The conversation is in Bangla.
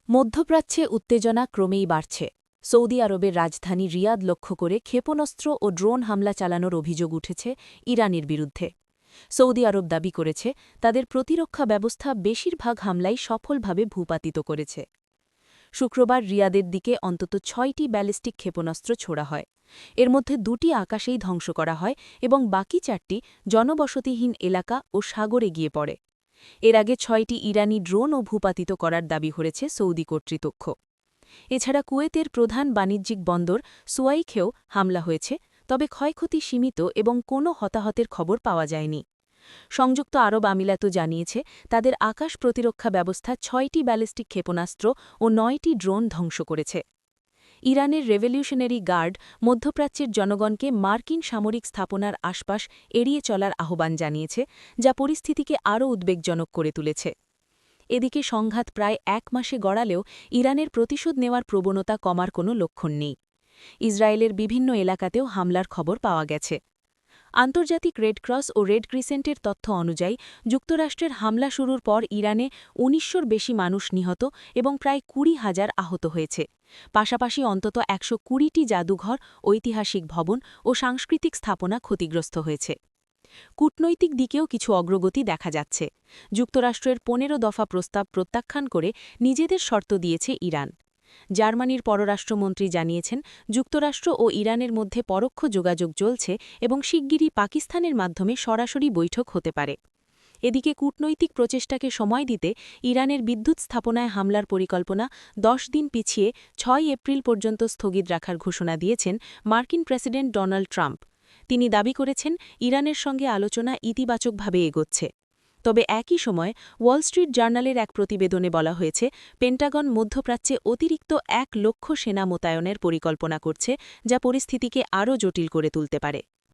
মধ্যপ্রাচ্যে উত্তেজনা ক্রমেই বাড়ছে। সৌদি আরবের রাজধানী রিয়াদ লক্ষ্য করে ক্ষেপণাস্ত্র ও ড্রোন হামলা চালানোর অভিযোগ উঠেছে ইরানের বিরুদ্ধে। সৌদি আরব দাবি করেছে তাদের প্রতিরক্ষা ব্যবস্থা বেশিরভাগ হামলাই সফলভাবে ভূপাতিত করেছে। শুক্রবার রিয়াদের দিকে অন্তত ৬টি ব্যালিস্টিক ক্ষেপণাস্ত্র ছোড়া হয়। এর মধ্যে ২টি আকাশেই ধ্বংস করা হয় এবং বাকি ৪টি জনবসতিহীন এলাকা ও সাগরে গিয়ে পড়ে। এর আগে ৬টি ইরানি ড্রোনও ভূপাতিত করার দাবি করেছে সৌদি কর্তৃপক্ষ। এছাড়া কুয়েতের প্রধান বাণিজ্যিক বন্দর সুয়াইখেও হামলা হয়েছে, তবে ক্ষয়ক্ষতি সীমিত এবং কোনো হতাহতের খবর পাওয়া যায়নি। সংযুক্ত আরব আমিরাতও জানিয়েছে তাদের আকাশ প্রতিরক্ষা ব্যবস্থা ৬টি ব্যালিস্টিক ক্ষেপণাস্ত্র ও ৯টি ড্রোন ধ্বংস করেছে। ইরানের রেভলিউশনারি গার্ড মধ্যপ্রাচ্যের জনগণকে মার্কিন সামরিক স্থাপনার আশপাশ এড়িয়ে চলার আহ্বান জানিয়েছে, যা পরিস্থিতিকে আরও উদ্বেগজনক করে তুলেছে। এদিকে সংঘাত প্রায় ১ মাসে গড়ালেও ইরানের প্রতিশোধ নেওয়ার প্রবণতা কমার কোনো লক্ষণ নেই। ইসরায়েলের বিভিন্ন এলাকাতেও হামলার খবর পাওয়া গেছে। আন্তর্জাতিক রেডক্রস ও রেড ক্রিসেন্টের তথ্য অনুযায়ী যুক্তরাষ্ট্রের হামলা শুরুর পর ইরানে ১৯০০-র বেশি মানুষ নিহত এবং প্রায় ২০,০০০ আহত হয়েছে। পাশাপাশি অন্তত ১২০টি জাদুঘর, ঐতিহাসিক ভবন ও সাংস্কৃতিক স্থাপনা ক্ষতিগ্রস্ত হয়েছে। কূটনৈতিক দিকেও কিছু অগ্রগতি দেখা যাচ্ছে। যুক্তরাষ্ট্রের ১৫ দফা প্রস্তাব প্রত্যাখ্যান করে নিজেদের শর্ত দিয়েছে ইরান। জার্মানির পররাষ্ট্রমন্ত্রী জানিয়েছেন যুক্তরাষ্ট্র ও ইরানের মধ্যে পরোক্ষ যোগাযোগ চলছে এবং শিগগিরই পাকিস্তানের মাধ্যমে সরাসরি বৈঠক হতে পারে। এদিকে কূটনৈতিক প্রচেষ্টাকে সময় দিতে ইরানের বিদ্যুৎ স্থাপনায় হামলার পরিকল্পনা ১০ দিন পিছিয়ে ৬ এপ্রিল পর্যন্ত স্থগিত রাখার ঘোষণা দিয়েছেন মার্কিন প্রেসিডেন্ট ডোনাল্ড ট্রাম্প। তিনি দাবি করেছেন ইরানের সঙ্গে আলোচনা ইতিবাচকভাবে এগোচ্ছে। তবে একই সময় ওয়াল স্ট্রিট জার্নালের এক প্রতিবেদনে বলা হয়েছে পেন্টাগন মধ্যপ্রাচ্যে অতিরিক্ত ১ লক্ষ সেনা মোতায়েনের পরিকল্পনা করছে, যা পরিস্থিতিকে আরও জটিল করে তুলতে পারে।